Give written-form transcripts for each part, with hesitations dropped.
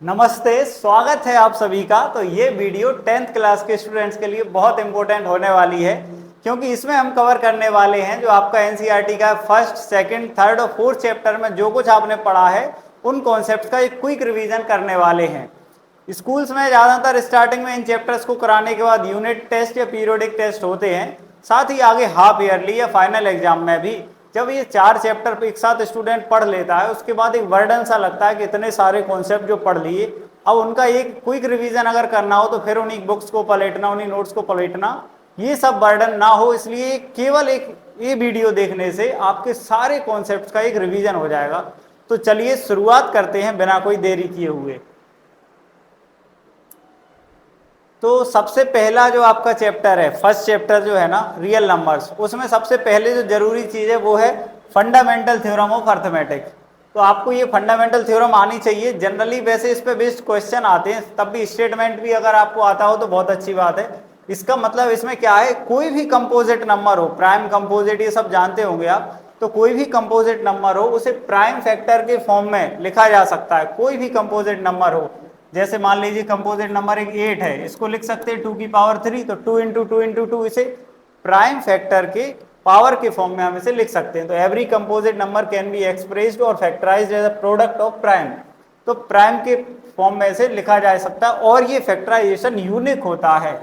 नमस्ते, स्वागत है आप सभी का। तो ये वीडियो 10th क्लास के स्टूडेंट्स के लिए बहुत इंपॉर्टेंट होने वाली है, क्योंकि इसमें हम कवर करने वाले हैं जो आपका एनसीईआरटी का फर्स्ट, सेकंड, थर्ड और फोर्थ चैप्टर में जो कुछ आपने पढ़ा है उन कॉन्सेप्ट्स का एक क्विक रिवीजन करने वाले हैं। स्कूल्स में ज़्यादातर स्टार्टिंग में इन चैप्टर्स को कराने के बाद यूनिट टेस्ट या पीरियोडिक टेस्ट होते हैं, साथ ही आगे हाफ ईयरली या फाइनल एग्जाम में भी जब ये 4 चैप्टर एक साथ स्टूडेंट पढ़ लेता है उसके बाद एक बर्डन सा लगता है कि इतने सारे कॉन्सेप्ट जो पढ़ लिए, अब उनका एक क्विक रिवीजन अगर करना हो तो फिर उन्हीं बुक्स को पलटना, उन्हीं नोट्स को पलटना, ये सब बर्डन ना हो, इसलिए केवल एक ये वीडियो देखने से आपके सारे कॉन्सेप्ट का एक रिवीजन हो जाएगा। तो चलिए शुरुआत करते हैं बिना कोई देरी किए हुए। तो सबसे पहला जो आपका चैप्टर है, फर्स्ट चैप्टर जो है ना रियल नंबर्स, उसमें सबसे पहले जो जरूरी चीज़ है वो है फंडामेंटल थ्योरम ऑफ अर्थमेटिक। तो आपको ये फंडामेंटल थ्योरम आनी चाहिए। जनरली वैसे इस पे बेस्ड क्वेश्चन आते हैं, तब भी स्टेटमेंट भी अगर आपको आता हो तो बहुत अच्छी बात है। इसका मतलब इसमें क्या है, कोई भी कंपोजिट नंबर हो, प्राइम कंपोजिट ये सब जानते होंगे आप, तो कोई भी कंपोजिट नंबर हो उसे प्राइम फैक्टर के फॉर्म में लिखा जा सकता है। कोई भी कंपोजिट नंबर हो, जैसे मान लीजिए कंपोजिट नंबर एक 8 है, इसको लिख सकते हैं 2 की पावर 3, तो 2 इंटू 2 इंटू 2, इसे प्राइम फैक्टर के पावर के फॉर्म में हम इसे लिख सकते हैं। तो every composite number can be expressed और factorized as a product of prime. तो प्राइम के फॉर्म में इसे लिखा जा सकता है, और ये फैक्टराइजेशन यूनिक होता है।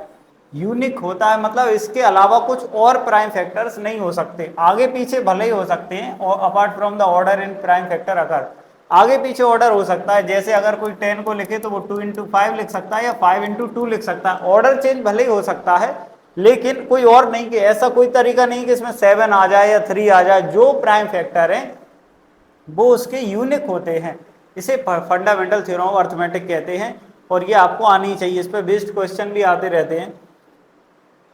यूनिक होता है मतलब इसके अलावा कुछ और प्राइम फैक्टर्स नहीं हो सकते, आगे पीछे भले ही हो सकते हैं, और apart from the order in prime factor occur, आगे पीछे ऑर्डर हो सकता है। जैसे अगर कोई 10 को लिखे तो वो 2 इंटू 5 लिख सकता है या 5 इंटू 2 लिख सकता है। ऑर्डर चेंज भले ही हो सकता है, लेकिन कोई और नहीं कि ऐसा कोई तरीका नहीं कि इसमें 7 आ जाए या 3 आ जाए। जो प्राइम फैक्टर है वो उसके यूनिक होते हैं। इसे फंडामेंटल थ्योरम ऑफ अर्थमेटिक कहते हैं, और ये आपको आनी चाहिए। इस पर बेस्ड क्वेश्चन भी आते रहते हैं।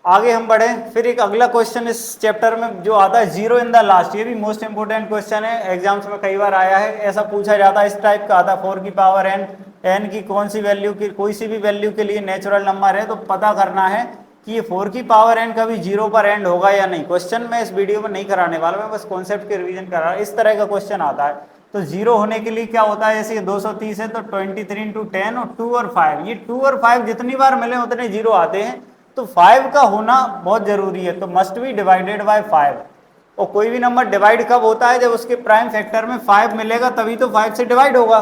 आगे हम बढ़े, फिर एक अगला क्वेश्चन इस चैप्टर में जो आता है, जीरो इन द लास्ट। ये भी मोस्ट इंपोर्टेंट क्वेश्चन है, एग्जाम्स में कई बार आया है। ऐसा पूछा जाता है, इस टाइप का आता है, 4 की पावर n, n की कौन सी वैल्यू की, कोई सी भी वैल्यू के लिए नेचुरल नंबर है, तो पता करना है कि ये 4 की पावर n कभी 0 पर एंड होगा या नहीं। क्वेश्चन मैं इस वीडियो में नहीं कराने वाला, मैं बस कॉन्सेप्ट के रिवीजन कर रहा हूँ। इस तरह का क्वेश्चन आता है। तो 0 होने के लिए क्या होता है, जैसे 230 है तो 23 इंटू 10 और 2 और 5, ये 2 और 5 जितनी बार मिले उतने 0 आते हैं, तो 5 का होना बहुत जरूरी है। तो मस्ट बी डिवाइडेड बाय 5। और कोई भी नंबर डिवाइड कब होता है, जब उसके प्राइम फैक्टर में 5 मिलेगा, तभी तो 5 से डिवाइड होगा।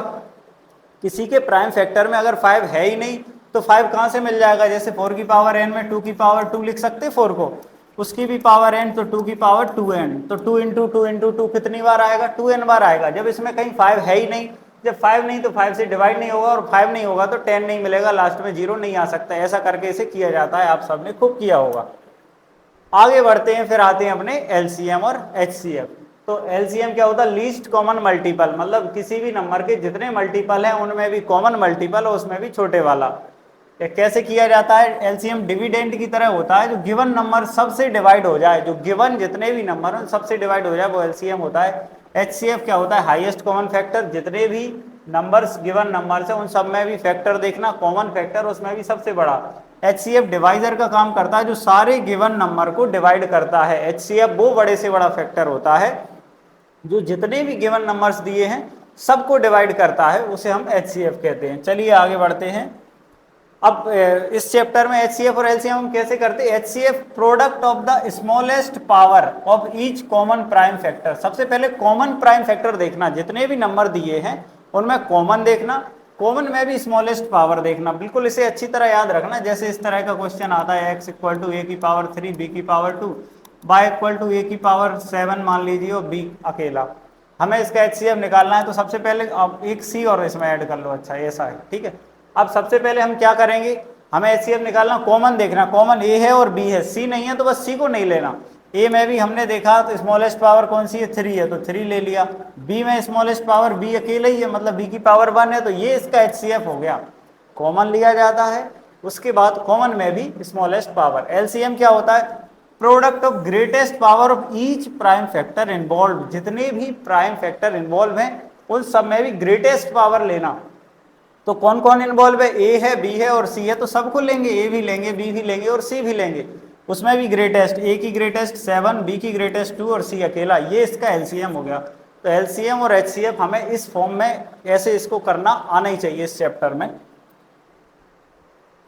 किसी के प्राइम फैक्टर में अगर 5 है ही नहीं तो 5 कहां से मिल जाएगा। जैसे 4 की पावर n में 2 की पावर 2 लिख सकते 4 को, उसकी भी पावर n, तो 2 की पावर 2n, तो 2 इंटू 2 इंटू 2 कितनी बार आएगा, 2n बार आएगा। जब इसमें कहीं 5 है ही नहीं, जब 5 नहीं तो 5 से डिवाइड नहीं होगा, और 5 नहीं होगा तो 10 नहीं मिलेगा, लास्ट में 0 नहीं आ सकता। ऐसा करके इसे किया जाता है, आप सबने खूब किया होगा। आगे बढ़ते हैं, फिर आते हैं अपने एलसीएम और एचसीएफ। तो एलसीएम क्या होता है, लीस्ट कॉमन मल्टीपल, मतलब किसी भी नंबर के जितने मल्टीपल हैं उनमें भी कॉमन मल्टीपल और उसमें भी छोटे वाला। कैसे किया जाता है, एलसीएम डिविडेंड की तरह होता है, जो गिवन नंबर सबसे डिवाइड हो जाए, जो गिवन जितने भी नंबर हैं सबसे डिवाइड हो जाए, वो एलसीएम होता है। एचसीएफ क्या होता है, हाईएस्ट कॉमन फैक्टर, जितने भी नंबर्स गिवन नंबर्स हैं उन सब में भी फैक्टर देखना, कॉमन फैक्टर उसमें भी सबसे बड़ा। एचसीएफ डिवाइजर का काम करता है, जो सारे गिवन नंबर को डिवाइड करता है। एचसीएफ वो बड़े से बड़ा फैक्टर होता है जो जितने भी गिवन नंबर्स दिए हैं सबको डिवाइड करता है, उसे हम एचसीएफ कहते हैं। चलिए आगे बढ़ते हैं। अब इस चैप्टर में एचसीएफ और एलसीएम हम कैसे करते हैं। HCF product of the smallest power of each common prime factor. सबसे पहले कॉमन प्राइम फैक्टर देखना, जितने भी नंबर दिए हैं उनमें कॉमन देखना, कॉमन में भी स्मॉलेस्ट पावर देखना। बिल्कुल इसे अच्छी तरह याद रखना। जैसे इस तरह का क्वेश्चन आता है, x इक्वल टू ए की पावर 3, बी की पावर 2, y इक्वल टू ए की पावर 7 मान लीजिए और b अकेला। हमें इसका एचसीएफ निकालना है, तो सबसे पहले आप एक सी और इसमें ऐड कर लो। अच्छा ऐसा है, ठीक है। अब सबसे पहले हम क्या करेंगे, हमें एचसीएफ निकालना, कॉमन देखना। कॉमन ए है और बी है, सी नहीं है तो बस सी को नहीं लेना। ए में भी हमने देखा तो स्मॉलेस्ट पावर कौन सी है, 3 है, तो 3 ले लिया। बी में स्मॉलेस्ट पावर बी अकेला ही है, मतलब बी की पावर 1 है, तो ये इसका एचसीएफ हो गया। कॉमन लिया जाता है, उसके बाद कॉमन में भी स्मॉलेस्ट पावर। एलसीएम क्या होता है, product of greatest power of each prime factor involve. जितने भी प्राइम फैक्टर इन्वॉल्व हैं उन सब में भी ग्रेटेस्ट पावर लेना। तो कौन कौन इन्वॉल्व है, ए है, बी है और सी है, तो सबको लेंगे, ए भी लेंगे, बी भी लेंगे और सी भी लेंगे। उसमें भी ग्रेटेस्ट, ए की ग्रेटेस्ट 7, बी की ग्रेटेस्ट 2 और सी अकेला, ये इसका एलसीएम हो गया। तो एलसीएम और एचसीएफ हमें इस फॉर्म में ऐसे इसको करना आना ही चाहिए इस चैप्टर में।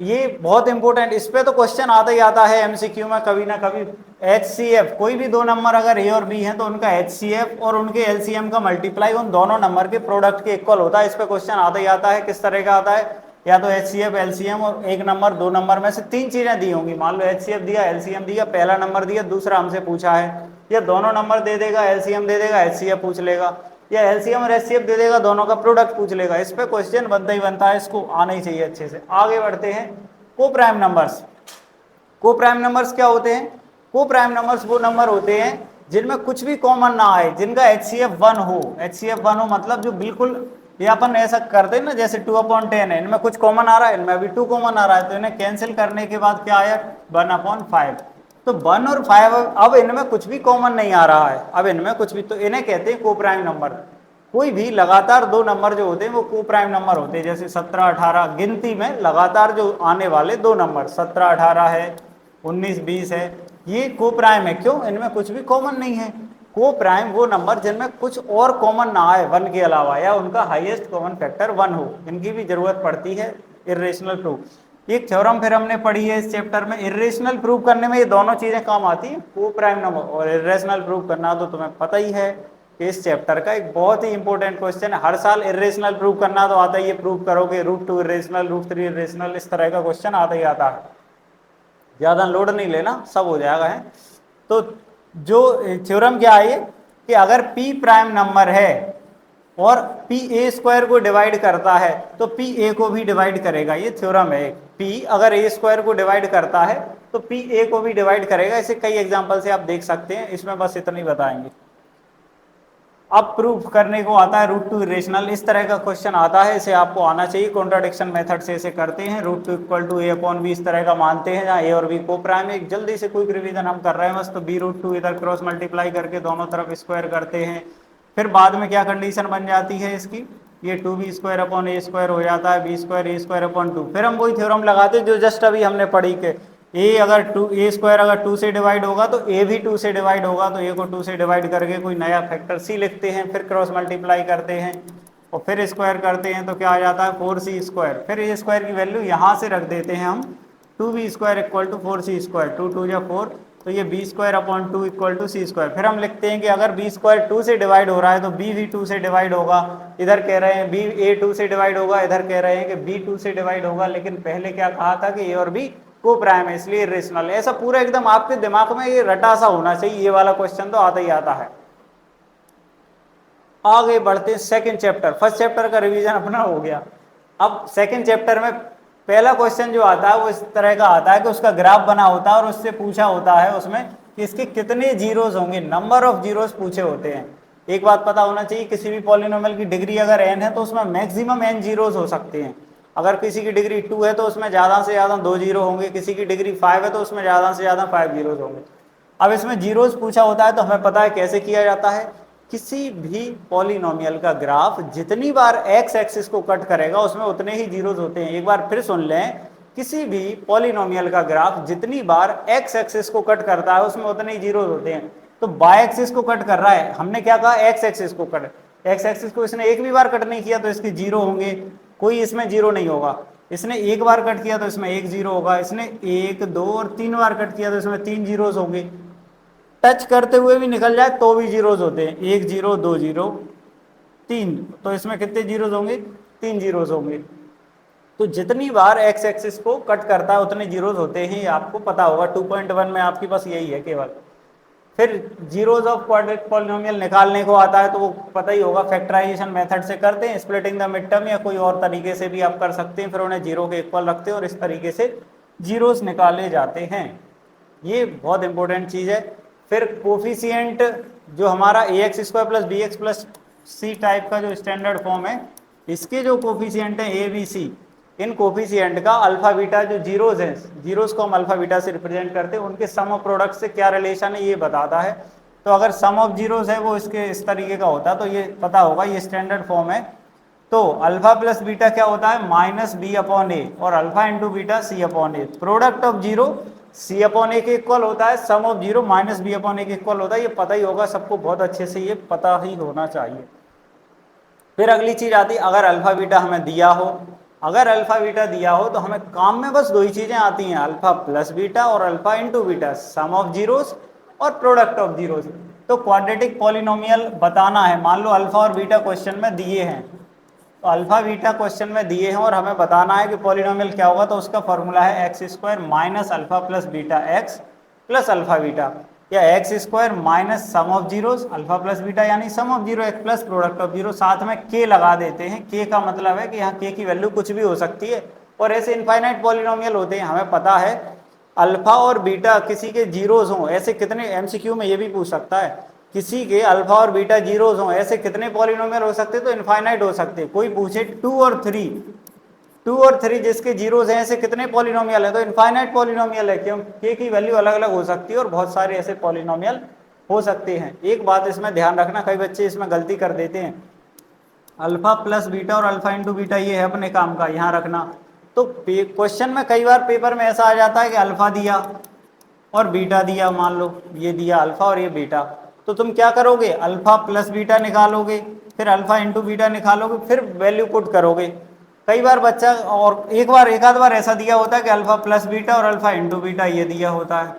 ये बहुत इंपॉर्टेंट, इस पे तो क्वेश्चन आता ही आता है एमसीक्यू में कभी ना कभी। एचसीएफ कोई भी दो नंबर अगर ए और बी हैं तो उनका एचसीएफ और उनके एलसीएम का मल्टीप्लाई उन दोनों नंबर के प्रोडक्ट के इक्वल होता है। इस पे क्वेश्चन आता ही आता है। किस तरह का आता है, या तो एचसीएफ एलसीएम और एक नंबर दो नंबर में से तीन चीजें दी होंगी। मान लो एचसीएफ दिया, एलसीएम दिया, पहला नंबर दिया, दूसरा हमसे पूछा है, या दोनों नंबर दे देगा, एलसीएम दे देगा, एचसीएफ पूछ लेगा, या एलसीएम और एचसीएफ दे देगा, दोनों का प्रोडक्ट पूछ लेगा। इस पे क्वेश्चन बनता ही बनता है, इसको आना ही चाहिए अच्छे से। आगे बढ़ते हैं, को प्राइम नंबर्स। को प्राइम नंबर्स क्या होते हैं? को प्राइम नंबर्स वो नंबर होते हैं जिनमें कुछ भी कॉमन ना आए, जिनका एचसीएफ 1 हो। एचसीएफ 1 हो मतलब जो बिल्कुल, ये अपन ऐसा करते हैं ना, जैसे 2/10 है, इनमें कुछ कॉमन आ रहा है, इनमें भी 2 कॉमन आ रहा है, तो इन्हें कैंसिल करने के बाद क्या आया, 1/5। तो 1 और 5 अब इनमें कुछ भी कॉमन नहीं आ रहा है, अब इनमें कुछ भी, तो इन्हें कहते हैं को प्राइम नंबर। कोई भी लगातार दो नंबर जो होते हैं वो को प्राइम नंबर होते हैं। जैसे 17-18 गिनती में लगातार जो आने वाले दो नंबर 17-18 है, 19-20 है, ये को प्राइम है। क्यों? इनमें कुछ भी कॉमन नहीं है। को प्राइम वो नंबर जिनमें कुछ और कॉमन ना आए 1 के अलावा, या उनका हाईएस्ट कॉमन फैक्टर 1 हो। इनकी भी जरूरत पड़ती है इर्रेशनल प्रूफ। एक थ्योरम फिर हमने पढ़ी है इस चैप्टर में, इर्रेशनल प्रूफ करने में ये दोनों चीजें काम आती हैं, को प्राइम नंबर और इर्रेशनल प्रूफ करना। तो तुम्हें पता ही है कि इस चैप्टर का एक बहुत ही इंपॉर्टेंट क्वेश्चन है। हर साल इर्रेशनल प्रूफ करना तो आता ही, ये प्रूफ करोगे, √2 इर्रेशनल, √3 इर्रेशनल, इस तरह का क्वेश्चन आता ही आता है। ज्यादा लोड नहीं लेना, सब हो जाएगा है। तो जो थ्योरम क्या है कि अगर p प्राइम नंबर है और p a स्क्वायर को डिवाइड करता है तो p a को भी डिवाइड करेगा। ये थ्योरम है। p अगर a स्क्वायर को डिवाइड करता है तो p a को भी डिवाइड करेगा। इसे कई एग्जांपल से आप देख सकते हैं, इसमें बस इतना ही बताएंगे। अब प्रूफ करने को आता है √2 इरेशनल, इस तरह का क्वेश्चन आता है, इसे आपको आना चाहिए। कॉन्ट्राडिक्शन मेथड से इसे करते हैं, √2 = a/b, इस तरह का मानते हैं, जहाँ a और b को प्राइम है। जल्दी से क्विक रिवीजन हम कर रहे हैं बस। तो b√2 इधर क्रॉस मल्टीप्लाई करके दोनों तरफ स्क्वायर करते हैं। फिर बाद में क्या कंडीशन बन जाती है इसकी, ये 2b² हो जाता है, b²a²/2। फिर हम वही थ्योरम लगाते हैं जो जस्ट अभी हमने पढ़ी के a अगर 2 से डिवाइड होगा तो a भी 2 से डिवाइड होगा, तो a को 2 से डिवाइड करके कोई नया फैक्टर c लिखते हैं, फिर क्रॉस मल्टीप्लाई करते हैं और फिर स्क्वायर करते हैं, तो क्या आ जाता है 4c²। फिर a स्क्वायर की वैल्यू यहाँ से रख देते हैं हम, 2b² = 4c², 2 2 जा 4, तो ये b²/2 = c²। फिर हम लिखते हैं कि अगर b² 2 से डिवाइड हो रहा है तो b भी 2 से डिवाइड होगा। इधर कह रहे हैं a 2 से डिवाइड होगा, इधर कह रहे हैं कि b 2 से डिवाइड होगा, लेकिन पहले क्या कहा था कि a और b को प्राइम है, इसलिए इरेशनल। ऐसा पूरा एकदम आपके दिमाग में ये रटा सा होना चाहिए, ये वाला क्वेश्चन तो आता ही आता है। आगे बढ़ते हैं सेकंड चैप्टर। फर्स्ट चैप्टर का रिवीजन अपना हो गया। अब सेकंड चैप्टर में पहला क्वेश्चन जो आता है वो इस तरह का आता है कि उसका ग्राफ बना होता है और उससे पूछा होता है उसमें कि इसके कितने जीरोस होंगे, नंबर ऑफ जीरोस पूछे होते हैं। एक बात पता होना चाहिए, किसी भी पॉलिनोमियल की डिग्री अगर n है तो उसमें मैक्सिमम n जीरोस हो सकते हैं। अगर किसी की डिग्री 2 है तो उसमें ज़्यादा से ज़्यादा 2 जीरो होंगे, किसी की डिग्री 5 है तो उसमें ज़्यादा से ज़्यादा 5 जीरोस होंगे। अब इसमें जीरोस पूछा होता है तो हमें पता है कैसे किया जाता है। किसी भी पॉलिनोमियल का ग्राफ जितनी बार x एक्सिस को कट करेगा उसमें उतने ही जीरोस होते हैं। एक बार फिर सुन लें, किसी भी पॉलिनोमियल का ग्राफ जितनी बार x एक्सिस को कट करता है उसमें उतने ही जीरोस होते हैं। तो y एक्सिस को कट कर रहा है, हमने क्या कहा, x एक्सिस को कट, x एक्सिस को इसने एक भी बार कट नहीं किया तो इसके जीरो होंगे, कोई इसमें जीरो नहीं होगा। इसने एक बार कट किया तो इसमें एक जीरो होगा, इसने 1 2 और 3 बार कट किया तो इसमें 3 जीरोस होंगे। टच करते हुए भी निकल जाए तो भी जीरोस होते हैं, 1 0 2 0 3, तो इसमें कितने जीरोस होंगे, 3 जीरोस होंगे। तो जितनी बार x एक्सिस को कट करता है उतने जीरोस होते हैं, आपको पता होगा। 2.1 में आपके पास यही है केवल। फिर जीरोस ऑफ क्वाड्रेटिक पॉलिनोमियल निकालने को आता है तो वो पता ही होगा, फैक्टराइजेशन मेथड से करते हैं, स्प्लिटिंग द मिड टर्म, या कोई और तरीके से भी आप कर सकते हैं। फिर उन्हें जीरो के इक्वल रखते हैं और इस तरीके से जीरोस निकाले जाते हैं। ये बहुत इंपॉर्टेंट चीज़ है। फिर कोफिशिएंट जो हमारा ax² + bx + c टाइप का जो स्टैंडर्ड फॉर्म है, इसके जो कोफिशिएंट हैं a b c, in coefficient का अल्फा बीटा जो जीरोस हैं, जीरोस को हम अल्फा बीटा से रिप्रेजेंट करते हैं, उनके सम ऑफ प्रोडक्ट से क्या रिलेशन है ये बताता है। तो अगर सम ऑफ जीरोस है वो इसके इस तरीके का होता है, तो ये पता होगा, ये स्टैंडर्ड फॉर्म है। तो अल्फा प्लस बीटा क्या होता है, -b/a, और alpha × beta c/a। Product of zero c upon a के इक्वल होता है, sum of zero minus b upon a के इक्वल होता है, ये पता ही होगा सबको, बहुत अच्छे से ये पता ही होना चाहिए। फिर अगली चीज आती है, अगर अल्फा बीटा हमें दिया हो, अगर अल्फा बीटा दिया हो तो हमें काम में बस दो ही चीजें आती हैं, अल्फा प्लस बीटा और alpha into beta, sum of zeros और प्रोडक्ट ऑफ जीरोस। तो क्वाड्रेटिक पॉलिनोमियल बताना है, मान लो अल्फा और बीटा क्वेश्चन में दिए हैं, तो अल्फा बीटा क्वेश्चन में दिए हैं और हमें बताना है कि पॉलिनोमियल क्या होगा, तो उसका फॉर्मूला है x square minus alpha plus beta x plus alpha beta, या x square minus sum of zeros alpha plus beta यानी sum of zero x plus product of zero, साथ में के लगा देते हैं। के का मतलब है कि यहाँ के की वैल्यू कुछ भी हो सकती है, और ऐसे इनफाइनाइट पॉलिनोमियल होते हैं। हमें पता है अल्फा और बीटा किसी के जीरोज हों, ऐसे कितने, एमसीक्यू में ये भी पूछ सकता है, किसी के अल्फा और बीटा जीरोज हों, ऐसे कितने पॉलिनोमियल हो सकते, तो इनफाइनाइट हो सकते। कोई पूछे 2 और 3 जिसके जीरोज हैं, ऐसे कितने पॉलिनोमियल है, तो इनफाइनाइट पॉलिनोमियल है, क्यों के की वैल्यू अलग अलग हो सकती है और बहुत सारे ऐसे पॉलिनोमियल हो सकते हैं। एक बात इसमें ध्यान रखना, कई बच्चे इसमें गलती कर देते हैं, अल्फा प्लस बीटा और अल्फा इंटू बीटा ये है अपने काम का, यहाँ रखना। तो क्वेश्चन में कई बार पेपर में ऐसा आ जाता है कि अल्फा दिया और बीटा दिया, मान लो ये दिया अल्फा और ये बीटा, तो तुम क्या करोगे, अल्फा प्लस बीटा निकालोगे, फिर अल्फा इंटू बीटा निकालोगे, फिर वैल्यू पुट करोगे। कई बार बच्चा, और एक आध बार ऐसा दिया होता है कि अल्फा प्लस बीटा और अल्फा इंटू बीटा ये दिया होता है।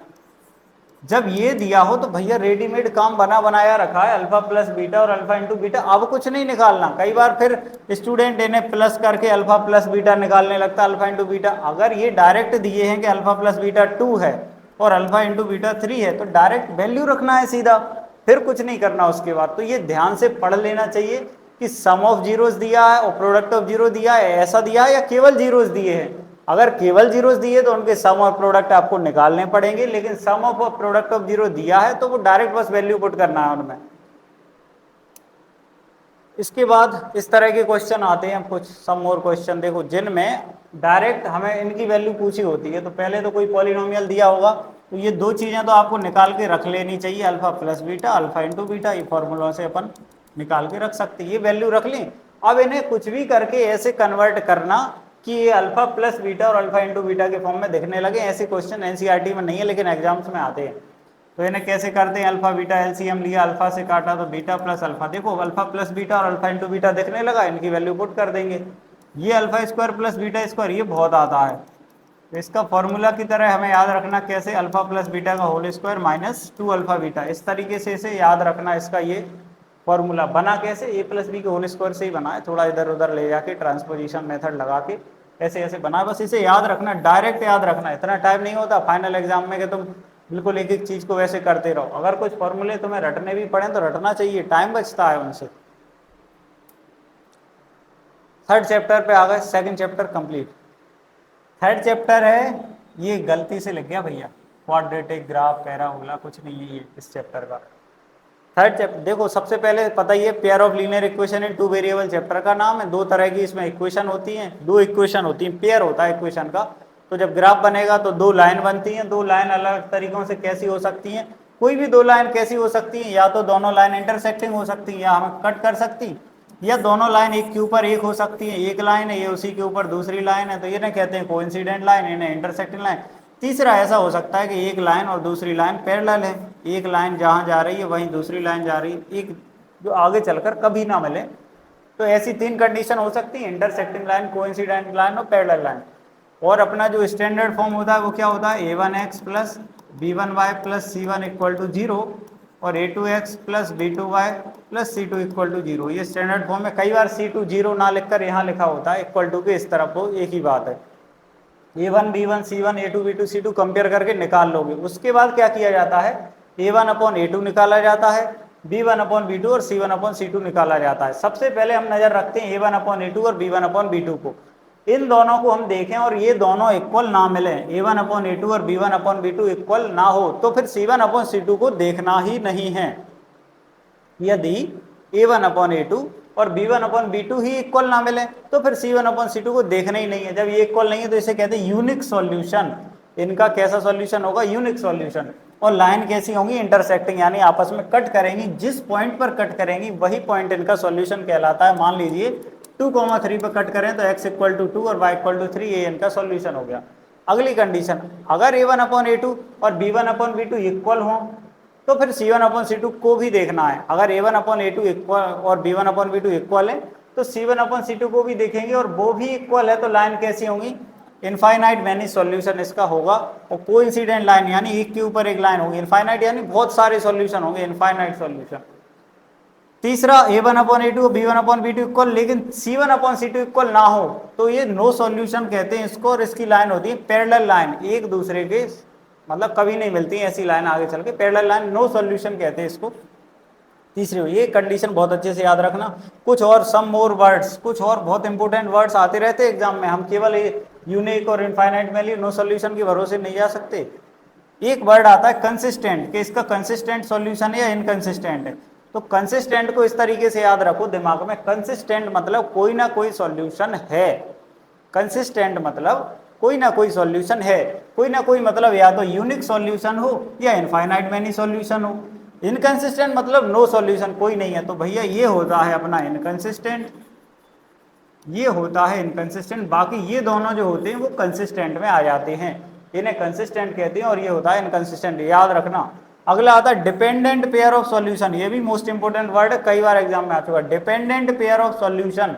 जब ये दिया हो तो भैया रेडीमेड काम बना बनाया रखा है, अल्फा प्लस बीटा और अल्फा इंटू बीटा, अब कुछ नहीं निकालना। कई बार फिर स्टूडेंट इन्हें प्लस करके अल्फा प्लस बीटा निकालने लगता है, अल्फा इंटू बीटा। अगर ये डायरेक्ट दिए हैं कि अल्फा प्लस बीटा 2 है और अल्फा इंटू बीटा 3 है, तो डायरेक्ट वैल्यू रखना है सीधा, फिर कुछ नहीं करना उसके बाद। तो ये ध्यान से पढ़ लेना चाहिए कि सम ऑफ जीरोस दिया है और प्रोडक्ट ऑफ जीरो दिया है, ऐसा दिया है, या केवल जीरोस दिए हैं। अगर केवल जीरोस दिए तो उनके सम और प्रोडक्ट आपको निकालने पड़ेंगे, लेकिन सम ऑफ और प्रोडक्ट ऑफ जीरो दिया है तो वो डायरेक्ट बस वैल्यू पुट करना है उनमें। इसके बाद इस तरह के क्वेश्चन आते हैं कुछ, सम और क्वेश्चन देखो, जिनमें डायरेक्ट हमें इनकी वैल्यू पूछी होती है। तो पहले तो कोई पॉलिनोमियल दिया होगा, तो ये दो चीजें तो आपको निकाल के रख लेनी चाहिए, alpha plus beta alpha into beta, ये फॉर्मूला से अपन निकाल के रख सकते हैं, ये वैल्यू रख लें। अब इन्हें कुछ भी करके ऐसे कन्वर्ट करना कि ये अल्फा प्लस बीटा और अल्फा इंटू बीटा के फॉर्म में दिखने लगे। ऐसे क्वेश्चन एनसीईआरटी में नहीं है लेकिन एग्जाम्स में आते हैं। तो इन्हें कैसे करते हैं, अल्फा बीटा एलसीएम लिया, अल्फा से काटा तो बीटा प्लस अल्फा, देखो अल्फा प्लस बीटा और अल्फा इंटू बीटा दिखने लगा, इनकी वैल्यू पुट कर देंगे। ये alpha square plus beta square, ये बहुत आता है, तो इसका फॉर्मूला की तरह हमें याद रखना कैसे, अल्फा प्लस बीटा का whole square minus 2 alpha beta, इस तरीके से इसे याद रखना। इसका ये फॉर्मूला बना कैसे, ए प्लस बी के होल स्क्वायर से ही बना है, थोड़ा इधर उधर ले जाके ट्रांसपोजिशन मेथड लगा के ऐसे ऐसे बना, बस इसे याद रखना, डायरेक्ट याद रखना। इतना टाइम नहीं होता फाइनल एग्जाम में कि तुम बिल्कुल एक एक चीज को वैसे करते रहो। अगर कुछ फॉर्मूले तुम्हें रटने भी पड़े तो रटना चाहिए, टाइम बचता है उनसे। थर्ड चैप्टर पे आ गए, second chapter complete. Third chapter है, ये गलती से लग गया भैया, क्वाड्रेटिक ग्राफ पैराबोला कुछ नहीं है ये इस चैप्टर का। थर्ड चैप्टर देखो, सबसे पहले पता ही है pair of linear equation in two variable, chapter का नाम है। दो तरह की इसमें इक्वेशन होती हैं, दो इक्वेशन होती हैं, पेयर होता है इक्वेशन का। तो जब ग्राफ बनेगा तो दो लाइन बनती हैं, दो लाइन अलग तरीकों से कैसी हो सकती हैं, कोई भी दो लाइन कैसी हो सकती हैं, या तो दोनों लाइन इंटरसेक्टिंग हो सकती हैं, या हमें कट कर सकती, या दोनों लाइन एक के ऊपर एक हो सकती है, एक लाइन है ये उसी के ऊपर दूसरी लाइन है, तो ये ना कहते हैं कोइंसिडेंट लाइन, इन्हें इंटरसेक्टिंग लाइन। तीसरा ऐसा हो सकता है कि एक लाइन और दूसरी लाइन पैरेलल है, एक लाइन जहाँ जा रही है वहीं दूसरी लाइन जा रही है, एक जो आगे चलकर कभी ना मिले। तो ऐसी तीन कंडीशन हो सकती है, इंटरसेक्टिंग लाइन, कोइंसिडेंट लाइन और पैरेलल लाइन। और अपना जो स्टैंडर्ड फॉर्म होता है वो क्या होता है, a1x plus b1y plus c1 equal to 0 और a2x plus b2y plus c2 equal to 0। ये स्टैंडर्ड फॉर्म में कई बार c2 0 ना लिखकर यहाँ लिखा होता है, इक्वल टू के इस तरफ हो, एक ही बात है। a1 b1 c1 a2 b2 c2 compare करके निकाल लोगे। उसके बाद क्या किया जाता है, a1 अपॉन a2 निकाला जाता है, b1 अपॉन b2 और c1 अपॉन c2 निकाला जाता है। सबसे पहले हम नजर रखते हैं a1 अपॉन a2 और b1 अपॉन b2 को। इन दोनों को हम देखें और ये दोनों इक्वल ना मिले, a1 अपॉन a2 और b1 अपॉन b2 इक्वल ना हो, तो फिर c1 अपॉन c2 को देखना ही नहीं है। यदि a1 अपॉन a2 और b1 अपॉन b2 ही इक्वल ना मिले तो फिर c1 अपॉन c2 को देखना ही नहीं है। जब ये इक्वल नहीं है तो इसे कहते हैं यूनिक सॉल्यूशन। इनका कैसा सॉल्यूशन होगा, यूनिक सॉल्यूशन। और लाइन कैसी होंगी, इंटरसेक्टिंग, यानी आपस में कट करेंगी, जिस पॉइंट पर कट करेंगी वही पॉइंट इनका सॉल्यूशन कहलाता है। मान लीजिए 2,3 पर कट करें तो x इक्वल टू 2 और y इक्वल टू 3, ये इनका सॉल्यूशन हो गया। अगली कंडीशन, अगर A1/A2 और B1/B2 इक्वल हो तो फिर C1/C2 को भी देखना है। अगर A1/A2 इक्वल और B1/B2 इक्वल है तो C1/C2 को भी देखेंगे, और वो भी इक्वल है तो लाइन कैसी होगी, इनफाइनाइट मैनी सॉल्यूशन इसका होगा। और कोइंसिडेंट लाइन यानी एक के ऊपर एक लाइन होगी, इनफाइनाइट यानी बहुत सारे सॉल्यूशन होंगे, इनफाइनाइट सॉल्यूशन। तीसरा, A1/A2 और B1/B2 इक्वल लेकिन C1/C2 इक्वल ना हो तो ये नो सॉल्यूशन कहते हैं इसको, और इसकी लाइन होती है पैरेलल लाइन, एक दूसरे के मतलब कभी नहीं मिलती है ऐसी लाइन आगे चल के, पैरेलल लाइन नो सॉल्यूशन कहते हैं इसको। तीसरी, ये कंडीशन बहुत अच्छे से याद रखना। कुछ और सम मोर वर्ड्स, कुछ और बहुत इंपॉर्टेंट वर्ड्स आते रहते हैं एग्जाम में, हम केवल यूनिक और इनफाइनाइट वैल्यू नो सॉल्यूशन के भरोसे नहीं जा सकते। एक वर्ड आता है कंसिस्टेंट, कि इसका कंसिस्टेंट सॉल्यूशन है या इनकंसिस्टेंट है। तो कंसिस्टेंट को इस तरीके से याद रखो दिमाग में, कंसिस्टेंट मतलब कोई ना कोई सॉल्यूशन है, कंसिस्टेंट मतलब कोई ना कोई सॉल्यूशन है, कोई ना कोई मतलब या तो यूनिक सॉल्यूशन हो या इनफाइनाइट मैनी सॉल्यूशन हो। इनकंसिस्टेंट मतलब नो सॉल्यूशन, कोई नहीं है, तो भैया ये होता है अपना इनकंसिस्टेंट, ये होता है इनकंसिस्टेंट। बाकी ये दोनों जो होते हैं वो कंसिस्टेंट में आ जाते हैं, इन्हें कंसिस्टेंट कहते हैं, और ये होता है इनकंसिस्टेंट, याद रखना। अगला आता है डिपेंडेंट पेयर ऑफ सॉल्यूशन, ये भी मोस्ट इंपोर्टेंट वर्ड है, कई बार एग्जाम में आ चुका है। डिपेंडेंट पेयर ऑफ सॉल्यूशन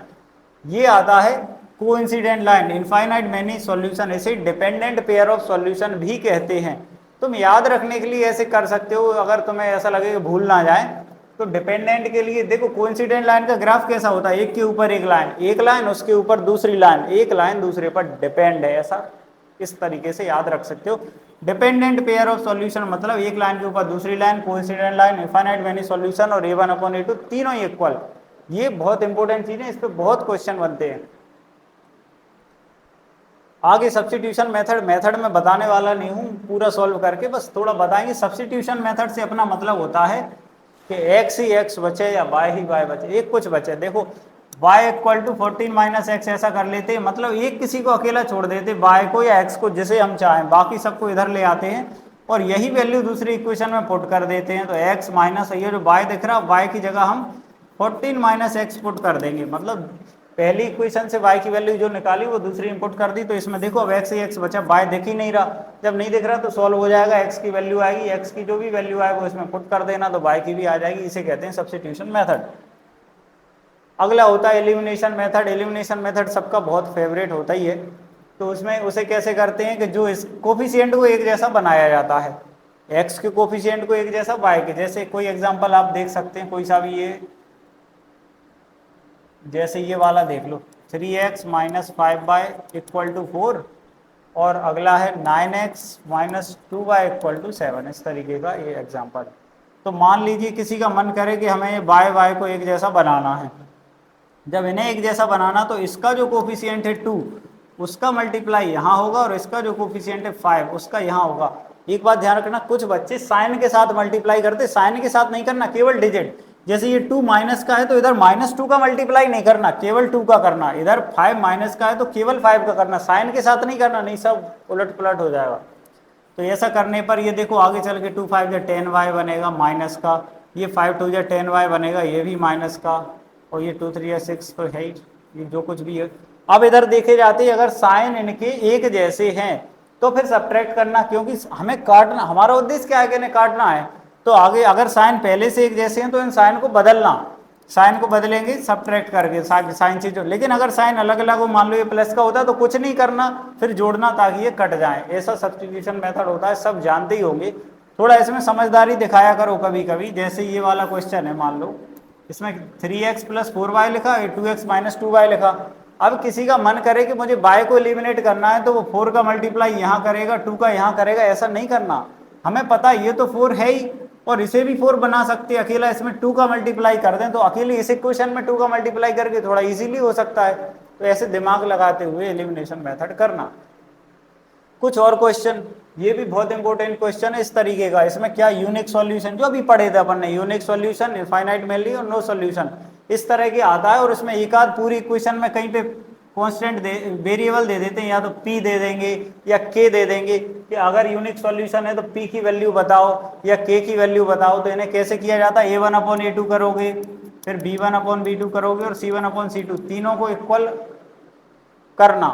ये आता है coincident line, infinite many solution, इसे डिपेंडेंट पेयर ऑफ सॉल्यूशन भी कहते हैं। तुम याद रखने के लिए ऐसे कर सकते हो, अगर तुम्हें ऐसा लगे कि भूल ना जाए तो डिपेंडेंट के लिए देखो, कोइंसिडेंट लाइन का ग्राफ कैसा होता है, एक के ऊपर एक लाइन, एक लाइन उसके ऊपर दूसरी लाइन, एक लाइन दूसरे पर डिपेंड है, ऐसा इस तरीके से याद रख सकते हो। डिपेंडेंट पेयर ऑफ सॉल्यूशन मतलब एक लाइन के ऊपर दूसरी line, coincident line, infinite many solution और A1/A2 तीनों इक्वल। ये बहुत इंपॉर्टेंट चीज है, इस पर बहुत क्वेश्चन बनते हैं। आगे सब्स्टिट्यूशन मेथड में बताने वाला नहीं हूं पूरा सॉल्व करके, बस थोड़ा बताएंगे। सब्स्टिट्यूशन मेथड से अपना मतलब होता है कि x ही x बचे या y ही y बचे, एक कुछ बचे। देखो y = 14 - x ऐसा कर लेते हैं, मतलब एक किसी को अकेला छोड़ देते, y को या x को, जिसे हम चाहें, बाकी सबको इधर ले आते हैं और यही वैल्यू दूसरी इक्वेशन में पुट कर देते हैं। तो x माइनस ये जो y दिख रहा, y की जगह हम 14 - x पुट कर देंगे, मतलब पहली इक्वेशन से y की वैल्यू जो निकाली वो दूसरी इंपुट कर दी। तो इसमें देखो अब x ही x बचा, y दिख ही नहीं रहा, जब नहीं दिख रहा तो सॉल्व हो जाएगा, x की वैल्यू आएगी, x की जो भी वैल्यू आए वो इसमें पुट कर देना, तो y की भी आ जाएगी। इसे कहते हैं सब्स्टिट्यूशन मेथड। अगला होता है एलिमिनेशन मेथड। एलिमिनेशन मेथड सबका बहुत फेवरेट होता ही है, तो उसमें उसे कैसे करते हैं कि जो इस कोफिशिएंट को एक जैसा बनाया जाता है, x के कोफिशिएंट को एक जैसा y के, जैसे कोई एग्जाम्पल आप देख सकते हैं, कोई सा भी, ये जैसे ये वाला देख लो, 3x - 5y = 4, और अगला है 9x - 2y = 7, इस तरीके का ये एग्जाम्पल। तो मान लीजिए किसी का मन करे कि हमें ये y को एक जैसा बनाना है, जब इन्हें एक जैसा बनाना तो इसका जो कोफिशिएंट है 2 उसका मल्टीप्लाई यहाँ होगा, और इसका जो कोफिशिएंट है 5 उसका यहाँ होगा। एक बात ध्यान रखना, कुछ बच्चे साइन के साथ मल्टीप्लाई करते, साइन के साथ नहीं करना, केवल डिजिट। जैसे ये 2 माइनस का है तो इधर -2 का मल्टीप्लाई नहीं करना, केवल 2 का करना। इधर 5 माइनस का है तो केवल 5 का करना, साइन के साथ नहीं करना, नहीं सब उलट पुलट हो जाएगा। तो ऐसा करने पर ये देखो आगे चल के 2 × 5 = 10y बनेगा माइनस का, ये 5 × 2 = 10y बनेगा, ये भी माइनस का, और ये 2 × 3 = 6 तो है ही, ये जो कुछ भी है। अब इधर देखे जाते हैं, अगर साइन इनके एक जैसे हैं तो फिर सब्ट्रैक्ट करना, क्योंकि हमें काटना, हमारा उद्देश्य क्या है कि इन्हें काटना है। तो आगे अगर साइन पहले से एक जैसे हैं तो इन साइन को बदलना, साइन को बदलेंगे सब्ट्रैक्ट करके साइन से जो, लेकिन अगर साइन अलग अलग हो, मान लो ये प्लस का होता है तो कुछ नहीं करना, फिर जोड़ना ताकि ये कट जाए। ऐसा सब्स्टिट्यूशन मेथड होता है, सब जानते ही होंगे। थोड़ा इसमें समझदारी दिखाया करो कभी कभी। जैसे ये वाला क्वेश्चन है, मान लो इसमें 3x + 4y लिखा, 2x - 2y लिखा। अब किसी का मन करे कि मुझे y को एलिमिनेट करना है तो वो 4 का मल्टीप्लाई यहाँ करेगा, 2 का यहाँ करेगा, ऐसा नहीं करना। हमें पता है ये तो 4 है ही, और इसे भी 4 बना सकते हैं, अकेला इसमें 2 का मल्टीप्लाई कर दें तो अकेले इस इक्वेशन में 2 का मल्टीप्लाई करके थोड़ा इजीली हो सकता है। तो ऐसे दिमाग लगाते हुए एलिमिनेशन मेथड करना। कुछ और क्वेश्चन, ये भी बहुत इंपॉर्टेंट क्वेश्चन है इस तरीके का। इसमें क्या यूनिक सॉल्यूशन, जो अभी पढ़े थे अपन ने, यूनिक सॉल्यूशन, इनफाइनाइट मैनी और नो सॉल्यूशन, इस तरह के आता है। और इसमें एक आध पूरी इक्वेशन में कहीं पे कांस्टेंट वेरिएबल दे देते हैं, या तो p दे देंगे या k दे देंगे, कि अगर यूनिक सॉल्यूशन है तो p की वैल्यू बताओ या k की वैल्यू बताओ। तो इन्हें कैसे किया जाता है, A1/A2 करोगे, फिर B1/B2 करोगे, और C1/C2, तीनों को इक्वल करना।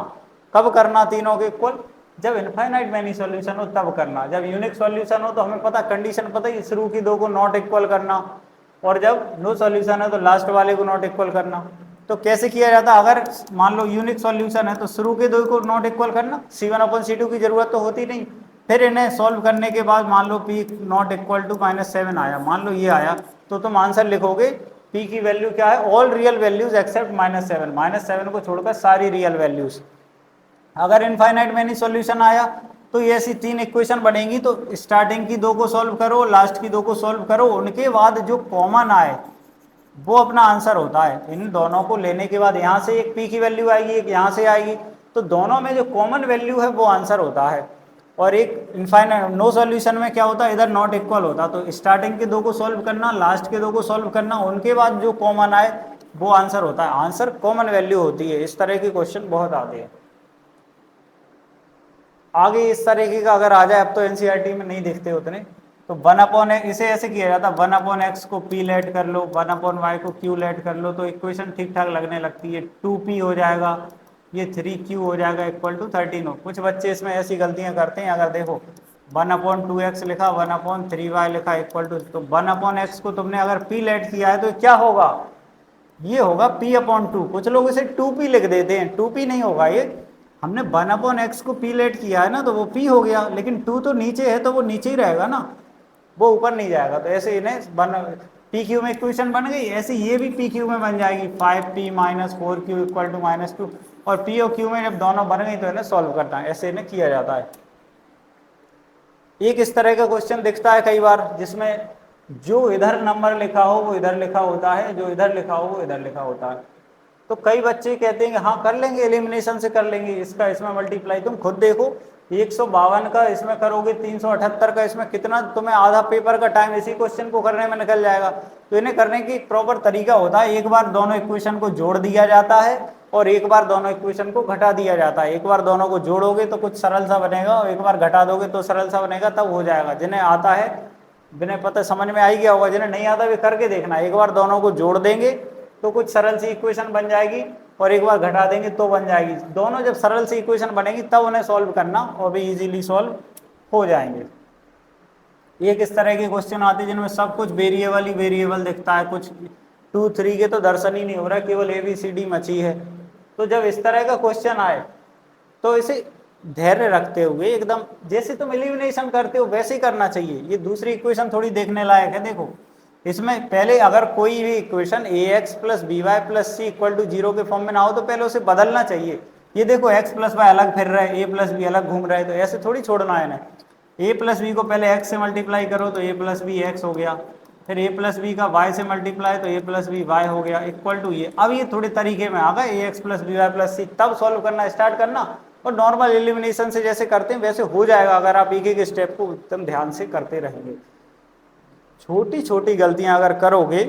कब करना तीनों को इक्वल, जब इनफाइनाइट मैनी सॉल्यूशन हो तब करना, जब यूनिक सॉल्यूशन हो तो हमें पता कंडीशन पता ही, शुरू की दो को नॉट इक्वल करना, और जब नो सॉल्यूशन है तो लास्ट वाले को नॉट इक्वल करना। तो कैसे किया जाता, अगर मान लो यूनिक सॉल्यूशन है तो शुरू के दो को नॉट इक्वल करना, C1/C2 की जरूरत तो होती नहीं। फिर इन्हें सॉल्व करने के बाद मान लो P नॉट इक्वल टू -7 आया, मान लो ये आया, तो तुम आंसर लिखोगे P की वैल्यू क्या है, ऑल रियल वैल्यूज एक्सेप्ट -7, -7 को छोड़कर सारी रियल वैल्यूज। अगर इनफाइनाइट मैनी सॉल्यूशन आया तो ये ऐसी तीन इक्वेशन बनेंगी, तो स्टार्टिंग की दो को सॉल्व करो, लास्ट की दो को सॉल्व करो, उनके बाद जो कॉमन आए वो अपना आंसर होता है। इन दोनों को लेने के बाद यहाँ से एक P की वैल्यू आएगी, एक यहाँ से आएगी, तो दोनों में जो कॉमन वैल्यू है वो आंसर होता है। और एक इनफाइनाइट नो सॉल्यूशन में क्या होता है, इधर नॉट इक्वल होता, तो स्टार्टिंग के दो को सॉल्व करना, लास्ट के दो को सॉल्व करना, उनके बाद जो कॉमन आए वो आंसर होता है। आंसर कॉमन वैल्यू होती है। इस तरह के क्वेश्चन बहुत आते हैं। आगे इस तरीके का अगर आ जाए, अब तो एनसीईआरटी में नहीं देखते उतने, तो 1/x इसे ऐसे किया जाता है, 1/x को p लेट कर लो, 1/y को q लेट कर लो, तो इक्वेशन ठीक ठाक लगने लगती है। 2p हो जाएगा, ये 3q हो जाएगा इक्वल टू 13 हो। कुछ बच्चे इसमें ऐसी गलतियां करते हैं, अगर देखो 1/2x लिखा, 1/3y लिखा इक्वल टू, तो 1/x को तुमने अगर p लेट किया है तो क्या होगा, ये होगा p/2। कुछ लोग इसे 2p लिख देते हैं, 2p नहीं होगा ये, हमने 1/x को p लेट किया है ना, तो वो p हो गया, लेकिन 2 तो नीचे है तो वो नीचे ही रहेगा ना, वो ऊपर नहीं जाएगा। तो ऐसे इन्हें PQ में इक्वेशन बन गई, ऐसे ये भी PQ में बन जाएगी, 5p - 4q इक्वल टू -2। और P और Q में जब दोनों बन गई तो इन्हें सॉल्व करना है, ऐसे इन्हें किया जाता है। एक इस तरह का क्वेश्चन दिखता है कई बार, जिसमें जो इधर नंबर लिखा हो वो इधर लिखा होता है, जो इधर लिखा हो वो इधर लिखा होता है। तो कई बच्चे कहते हैं कि हाँ कर लेंगे, एलिमिनेशन से कर लेंगे, इसका इसमें मल्टीप्लाई। तुम खुद देखो, 152 का इसमें करोगे, 378 का इसमें, कितना तुम्हें आधा पेपर का टाइम इसी क्वेश्चन को करने में निकल जाएगा। तो इन्हें करने की एक प्रॉपर तरीका होता है, एक बार दोनों इक्वेशन को जोड़ दिया जाता है और एक बार दोनों इक्वेशन को घटा दिया जाता है। एक बार दोनों को जोड़ोगे तो कुछ सरल सा बनेगा, और एक बार घटा दोगे तो सरल सा बनेगा, तब हो जाएगा। जिन्हें आता है, जिन्हें पता समझ में आई गया होगा, जिन्हें नहीं आता भी करके देखना। एक बार दोनों को जोड़ देंगे तो कुछ सरल सी इक्वेशन बन जाएगी, और एक बार घटा देंगे तो बन जाएगी। दोनों जब सरल सी इक्वेशन बनेगी तब उन्हें सॉल्व करना, और भी इजीली सॉल्व हो जाएंगे। एक इस तरह के क्वेश्चन आते हैं जिनमें सब कुछ वेरिएबल ही वेरिएबल दिखता है, कुछ 2 3 के तो दर्शन ही नहीं हो रहा, केवल ABCD मची है। तो जब इस तरह का क्वेश्चन आए तो इसे धैर्य रखते हुए, एकदम जैसे तुम एलिमिनेशन करते हो वैसे ही करना चाहिए। ये दूसरी इक्वेशन थोड़ी देखने लायक है। देखो इसमें पहले अगर कोई भी equation ax + by + c equal to 0 के फॉर्म में ना हो तो पहले उसे बदलना चाहिए। ये देखो x + y अलग फिर रहा है, a + b अलग घूम रहा है, तो ऐसे थोड़ी छोड़ना है ना। a + b को पहले x से मल्टीप्लाई करो तो a + b x हो गया, फिर a + b का y से मल्टीप्लाई तो a + b y हो गया इक्वल टू ये। अब ये थोड़े तरीके में आ गए, ax + by + c, तब सॉल्व करना स्टार्ट करना, और नॉर्मल एलिमिनेशन से जैसे करते हैं वैसे हो जाएगा, अगर आप एक एक स्टेप को एकदम ध्यान से करते रहेंगे। छोटी छोटी गलतियां अगर करोगे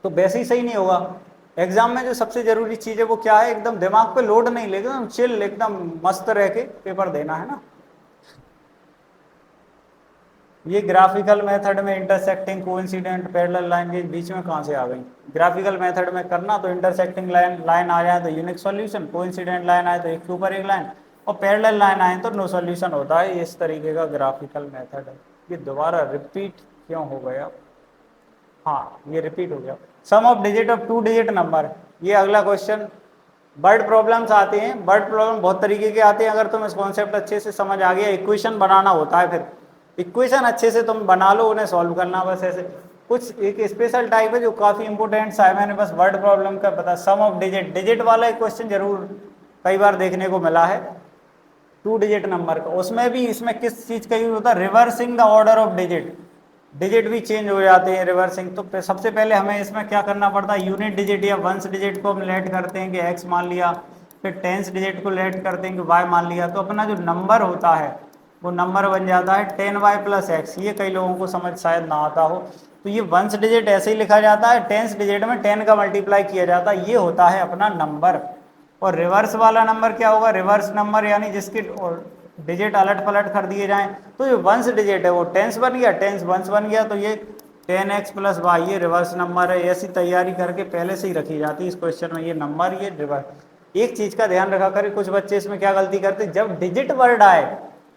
तो वैसे ही सही नहीं होगा। एग्जाम में जो सबसे जरूरी चीज है वो क्या है, एकदम दिमाग पे लोड नहीं लेके, एकदम चिल, एकदम मस्त रह के पेपर देना है ना। ये ग्राफिकल मेथड में इंटरसेक्टिंग कोइंसिडेंट पैरेलल लाइन के बीच में कहाँ से आ गई। ग्राफिकल मेथड में करना तो इंटरसेक्टिंग लाइन आ जाए तो यूनिक सॉल्यूशन, कोइंसिडेंट लाइन आए तो एक के ऊपर एक लाइन, और पैरेलल लाइन आए तो नो सॉल्यूशन होता है। इस तरीके का ग्राफिकल मेथड है। ये दोबारा रिपीट क्यों हो गया, हाँ ये रिपीट हो गया। Sum of digit of 2 digit number, ये अगला क्वेश्चन। वर्ड प्रॉब्लम्स आते हैं, वर्ड प्रॉब्लम बहुत तरीके के आते हैं। अगर तुम इस कॉन्सेप्ट अच्छे से समझ आ गया, इक्वेशन बनाना होता है, फिर इक्वेशन अच्छे से तुम बना लो, उन्हें सॉल्व करना बस ऐसे। कुछ एक स्पेशल टाइप है जो काफी इंपॉर्टेंट सा है, मैंने बस वर्ड प्रॉब्लम का पता। सम ऑफ डिजिट, डिजिट वाला एक क्वेश्चन जरूर कई बार देखने को मिला है, 2 डिजिट नंबर का। उसमें भी इसमें किस चीज का यूज होता है, reversing the order of digit. Digit भी चेंज हो जाते हैं रिवर्सिंग। तो सबसे पहले हमें इसमें क्या करना पड़ता है, यूनिट डिजिट या वंस डिजिट को हम लेट करते हैं कि x मान लिया, फिर टेंस डिजिट को लेट करते हैं कि y मान लिया, तो अपना जो नंबर होता है वो नंबर बन जाता है 10y + x। ये कई लोगों को समझ शायद ना आता हो, तो ये वंस डिजिट ऐसे ही लिखा जाता है, टेंस डिजिट में 10 का मल्टीप्लाई किया जाता है, ये होता है अपना नंबर। और रिवर्स वाला नंबर क्या होगा, रिवर्स नंबर यानी जिसकी डिजिट अलट पलट कर दिए जाएं। तो जो वंस डिजिट है वो टेंस बन गया, टेंस वंस बन गया, तो ये 10x + y ये रिवर्स नंबर है। ऐसी तैयारी करके पहले से ही रखी जाती है इस क्वेश्चन में, ये नंबर ये रिवर्स। एक चीज का ध्यान रखा करें, कुछ बच्चे इसमें क्या गलती करते, जब डिजिट वर्ड आए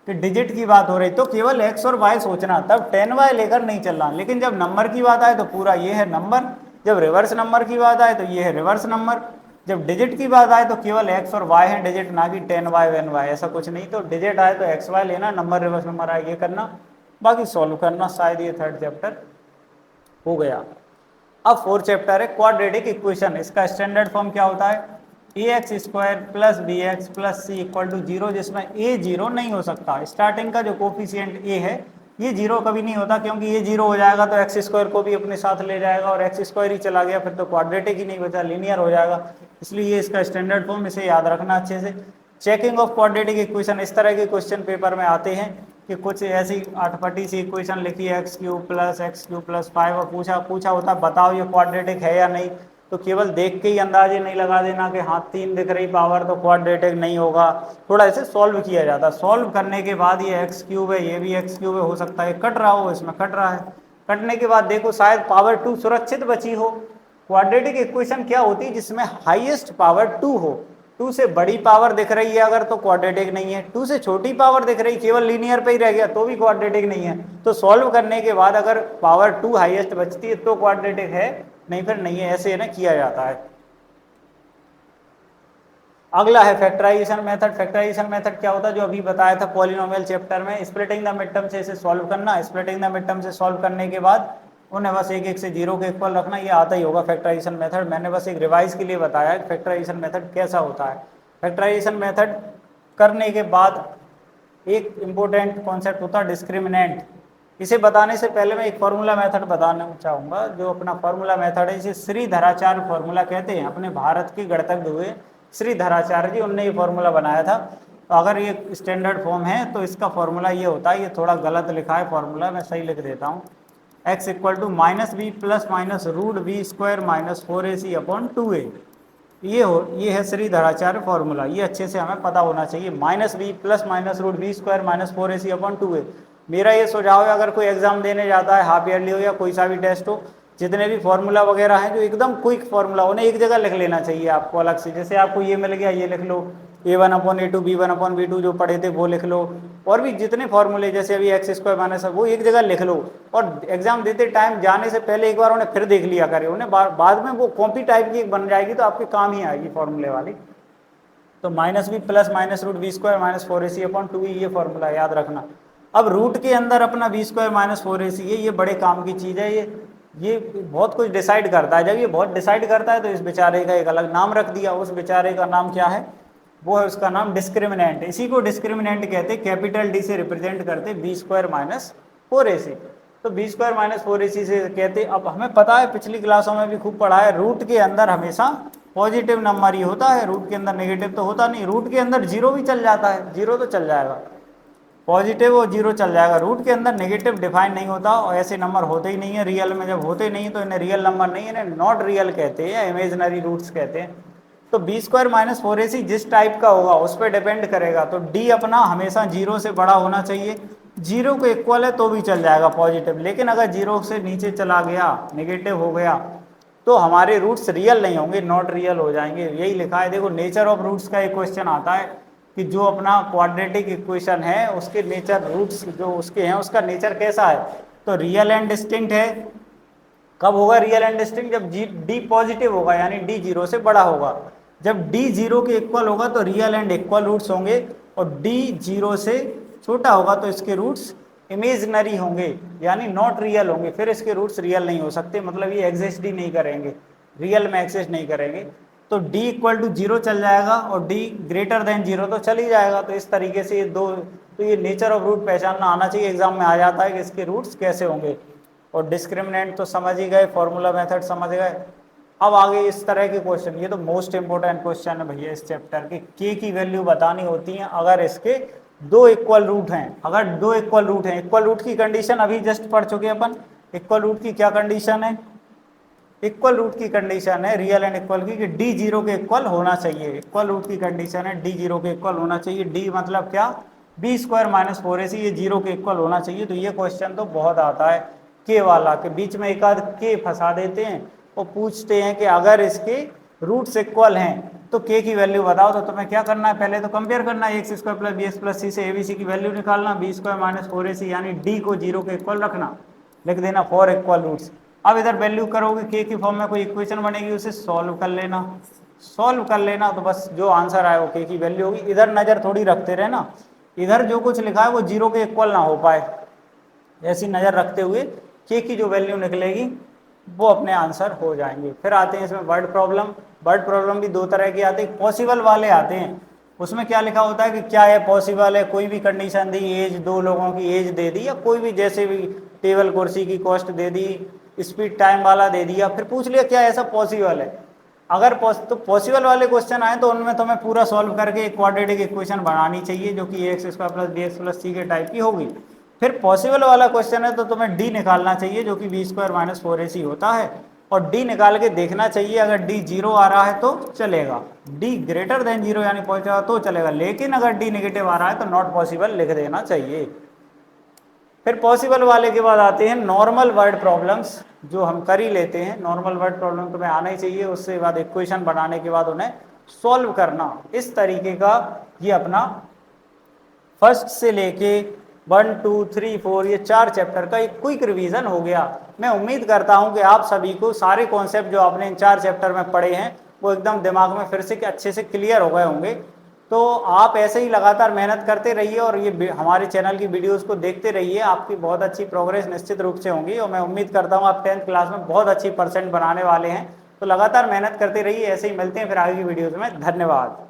कि डिजिट की बात हो रही तो केवल x और y सोचना, तब 10y लेकर नहीं चलना, लेकिन जब नंबर की बात आए तो पूरा ये है नंबर, जब रिवर्स नंबर की बात आए तो ये है रिवर्स नंबर, जब डिजिट की बात आए तो केवल x और y है डिजिट, ना कि 10y 10y, ऐसा कुछ नहीं। तो डिजिट आए तो xy लेना, नंबर रिवर्स नंबर आए ये करना, बाकी सॉल्व करना। शायद ये थर्ड चैप्टर हो गया। अब फोर्थ चैप्टर है क्वाड्रेटिक इक्वेशन। इसका स्टैंडर्ड फॉर्म क्या होता है, ax square plus B x plus C equal to zero, जिसमें a जीरो नहीं हो सकता। स्टार्टिंग का जो कोफिशिएंट a है ये जीरो कभी नहीं होता, क्योंकि ये जीरो हो जाएगा तो एक्स स्क्वायर को भी अपने साथ ले जाएगा, और एक्स स्क्वायर ही चला गया फिर तो क्वाड्रेटिक ही नहीं बचा, लीनियर हो जाएगा। इसलिए ये इसका स्टैंडर्ड फॉर्म, इसे याद रखना अच्छे से। चेकिंग ऑफ क्वाड्रेटिक इक्वेशन, इस तरह के क्वेश्चन पेपर में आते हैं कि कुछ ऐसी अटपटी सी इक्वेशन लिखी है एक्स क्यू प्लस 5 और पूछा होता बताओ ये क्वाड्रेटिक है या नहीं, तो केवल देख के ही अंदाजे नहीं लगा देना कि हाँ 3 दिख रही पावर तो क्वाड्रेटिक नहीं होगा, थोड़ा ऐसे सॉल्व किया जाता। सॉल्व करने के बाद ये एक्स क्यूब है, ये भी एक्स क्यूब है, हो सकता है कट रहा हो, इसमें कट रहा है, कटने के बाद देखो शायद पावर 2 सुरक्षित बची हो। क्वाड्रेटिक इक्वेशन क्या होती है, जिसमें हाईएस्ट पावर 2 हो, 2 से बड़ी पावर दिख रही है अगर तो क्वाड्रेटिक नहीं है, 2 से छोटी पावर दिख रही केवल लीनियर पे ही रह गया तो भी क्वाड्रेटिक नहीं है। तो सॉल्व करने के बाद अगर पावर 2 हाईएस्ट बचती है तो क्वाड्रेटिक है, नहीं फिर नहीं है, ऐसे ना किया जाता है। अगला है फैक्टराइजेशन मेथड। फैक्टराइजेशन मेथड क्या होता है, जो अभी बताया था पॉलिनोमियल चैप्टर में, स्प्लिटिंग द मिड टर्म से इसे सॉल्व करना। स्प्लिटिंग द मिड टर्म से सॉल्व करने के बाद उन्हें बस एक एक से जीरो के इक्वल रखना, ये आता ही होगा फैक्टराइजेशन मेथड। मैंने बस एक रिवाइज के लिए बताया है फैक्टराइजेशन मेथड कैसा होता है। फैक्टराइजेशन मेथड करने के बाद एक इम्पोर्टेंट कॉन्सेप्ट होता है डिस्क्रिमिनेंट। इसे बताने से पहले मैं एक फॉर्मूला मेथड बताना चाहूँगा। जो अपना फॉर्मूला मेथड है इसे श्रीधराचार्य फॉर्मूला कहते हैं। अपने भारत के गणतज्ञ हुए श्रीधराचार्य जी, उनने ये फॉर्मूला बनाया था। तो अगर ये स्टैंडर्ड फॉर्म है तो इसका फॉर्मूला ये होता है, ये थोड़ा गलत लिखा है फॉर्मूला, मैं सही लिख देता हूँ। x equal to minus B plus minus root B square minus 4ac upon 2a। ये है श्रीधराचार्य फॉर्मूला, ये अच्छे से हमें पता होना चाहिए। Minus B plus minus root B square minus 4ac upon 2a। मेरा ये सुझाव है, अगर कोई एग्जाम देने जाता है, हाफ ईयरली हो या कोई सा भी टेस्ट हो, जितने भी फॉर्मूला वगैरह हैं जो एकदम क्विक फॉर्मूला, उन्हें एक जगह लिख लेना चाहिए आपको अलग से। जैसे आपको ये मिल गया, ये लिख लो, a1/a2 b1/b2 जो पढ़े थे वो लिख लो, और भी जितने फॉर्मूले जैसे अभी एक्स स्क्वायर माइनस, वो एक जगह लिख लो। और एग्जाम देते टाइम जाने से पहले एक बार उन्हें फिर देख लिया करें, उन्हें बाद में वो कॉपी टाइप की बन जाएगी तो आपके काम ही आएगी फॉर्मूले वाली। तो minus B plus minus root B square minus 4ac upon 2e, ये फॉर्मूला याद रखना। अब रूट के अंदर अपना बी स्क्वायर माइनस 4ac, ये बड़े काम की चीज़ है। ये बहुत कुछ डिसाइड करता है। जब ये बहुत डिसाइड करता है तो इस बेचारे का एक अलग नाम रख दिया। उस बेचारे का नाम क्या है, वो है उसका नाम डिस्क्रिमिनेंट। इसी को डिस्क्रिमिनेंट कहते, कैपिटल डी से रिप्रेजेंट करते बी स्क्वायर माइनस 4ac। तो बी स्क्वायर माइनस 4ac से कहते। अब हमें पता है, पिछली क्लासों में भी खूब पढ़ा है, रूट के अंदर हमेशा पॉजिटिव नंबर ही होता है, रूट के अंदर नेगेटिव तो होता नहीं। रूट के अंदर जीरो भी चल जाता है, जीरो तो चल जाएगा, पॉजिटिव और जीरो चल जाएगा। रूट के अंदर नेगेटिव डिफाइन नहीं होता, और ऐसे नंबर होते ही नहीं है रियल में। जब होते नहीं तो इन्हें रियल नंबर नहीं, इन्हें नॉट रियल कहते हैं या इमेजनरी रूट्स कहते हैं। तो बी स्क्वायर माइनस 4ac जिस टाइप का होगा उस पर डिपेंड करेगा। तो डी अपना हमेशा जीरो से बड़ा होना चाहिए, जीरो को इक्वल है तो भी चल जाएगा पॉजिटिव, लेकिन अगर जीरो से नीचे चला गया, नेगेटिव हो गया, तो हमारे रूट्स रियल नहीं होंगे, नॉट रियल हो जाएंगे। यही लिखा है। देखो नेचर ऑफ रूट्स का एक क्वेश्चन आता है कि जो अपना क्वाड्रेटिक इक्वेशन है उसके नेचर, रूट्स जो उसके हैं उसका नेचर कैसा है, तो रियल एंड डिस्टिंक्ट है। कब होगा रियल एंड डिस्टिंक्ट, जब डी पॉजिटिव होगा, यानी डी जीरो से बड़ा होगा। जब डी जीरो के इक्वल होगा तो रियल एंड इक्वल रूट्स होंगे, और डी जीरो से छोटा होगा तो इसके रूट्स इमेजनरी होंगे, यानी नॉट रियल होंगे। फिर इसके रूट्स रियल नहीं हो सकते, मतलब ये एग्जिस्ट ही नहीं करेंगे, रियल में एग्जिस्ट नहीं करेंगे। तो d इक्वल टू जीरो चल जाएगा और d ग्रेटर देन जीरो तो चल ही जाएगा। तो इस तरीके से ये दो, तो ये नेचर ऑफ रूट पहचानना आना चाहिए, एग्जाम में आ जाता है कि इसके रूट्स कैसे होंगे। और डिस्क्रिमिनेंट तो समझ ही गए, फॉर्मूला मेथड समझ गए। अब आगे इस तरह के क्वेश्चन, ये तो मोस्ट इंपोर्टेंट क्वेश्चन है भैया इस चैप्टर के, k की वैल्यू बतानी होती है अगर इसके दो इक्वल रूट हैं। अगर दो इक्वल रूट हैं, इक्वल रूट की कंडीशन अभी जस्ट पढ़ चुके अपन। इक्वल रूट की क्या कंडीशन है, इक्वल रूट की कंडीशन है रियल एंड इक्वल की, कि डी जीरो के इक्वल होना चाहिए। इक्वल रूट की कंडीशन है डी जीरो के इक्वल होना चाहिए। डी मतलब क्या, बी स्क्वायर माइनस 4ac, ये जीरो के इक्वल होना चाहिए। तो ये क्वेश्चन तो बहुत आता है के वाला, के बीच में एक आध के फंसा देते हैं और पूछते हैं कि अगर इसके रूट्स इक्वल हैं तो k की वैल्यू बताओ, तो तुम्हें क्या करना है, पहले तो कंपेयर करना है x square plus B x plus c से एबीसी की वैल्यू निकालना, बी स्क्वायर माइनस 4ac यानी d को 0 के इक्वल रखना, लिख देना 4 इक्वल रूट्स। अब इधर वैल्यू करोगे k की फॉर्म में कोई इक्वेशन बनेगी, उसे सॉल्व कर लेना, सॉल्व कर लेना, तो बस जो आंसर आए वो k की वैल्यू होगी। इधर नजर थोड़ी रखते रहना, इधर जो कुछ लिखा है वो 0 के इक्वल ना हो पाए, ऐसी नज़र रखते हुए k की जो वैल्यू निकलेगी वो अपने आंसर हो जाएंगे। फिर आते हैं इसमें वर्ड प्रॉब्लम। वर्ड प्रॉब्लम भी दो तरह की आते हैं, पॉसिबल वाले आते हैं, उसमें क्या लिखा होता है कि क्या है पॉसिबल है, कोई भी कंडीशन दी, एज दो लोगों की एज दे दी, या कोई भी जैसे भी टेबल कुर्सी की कॉस्ट दे दी, स्पीड टाइम वाला दे दिया, फिर पूछ लिया क्या ऐसा पॉसिबल है। अगर तो पॉसिबल वाले क्वेश्चन आए तो उनमें तुम्हें पूरा सॉल्व करके एक क्वाड्रेटिक इक्वेशन बनानी चाहिए जो कि x square plus B x plus c के टाइप की होगी। फिर पॉसिबल वाला क्वेश्चन है तो तुम्हें डी निकालना चाहिए जो कि बी स्क्वायर माइनस 4ac होता है, और डी निकाल के देखना चाहिए, अगर डी 0 आ रहा है तो चलेगा, डी ग्रेटर देन 0 यानी पहुंचेगा तो चलेगा, लेकिन अगर डी नेगेटिव आ रहा है तो नॉट पॉसिबल लिख देना चाहिए। फिर पॉसिबल वाले के बाद आते हैं नॉर्मल वर्ड प्रॉब्लम्स, जो हम कर ही लेते हैं। नॉर्मल वर्ड प्रॉब्लम तुम्हें आना ही चाहिए, उसके बाद इक्वेशन बनाने के बाद उन्हें सॉल्व करना। इस तरीके का ये अपना फर्स्ट से लेके 1 2 3 4 ये 4 चैप्टर का एक क्विक रिवीजन हो गया। मैं उम्मीद करता हूं कि आप सभी को सारे कॉन्सेप्ट जो आपने इन 4 चैप्टर में पढ़े हैं वो एकदम दिमाग में फिर से अच्छे से क्लियर हो गए होंगे। तो आप ऐसे ही लगातार मेहनत करते रहिए और ये हमारे चैनल की वीडियोस को देखते रहिए, आपकी बहुत अच्छी प्रोग्रेस निश्चित रूप से होंगी, और मैं उम्मीद करता हूँ आप 10th क्लास में बहुत अच्छी परसेंट बनाने वाले हैं। तो लगातार मेहनत करते रहिए, ऐसे ही मिलते हैं फिर आगे की वीडियोज़ में। धन्यवाद।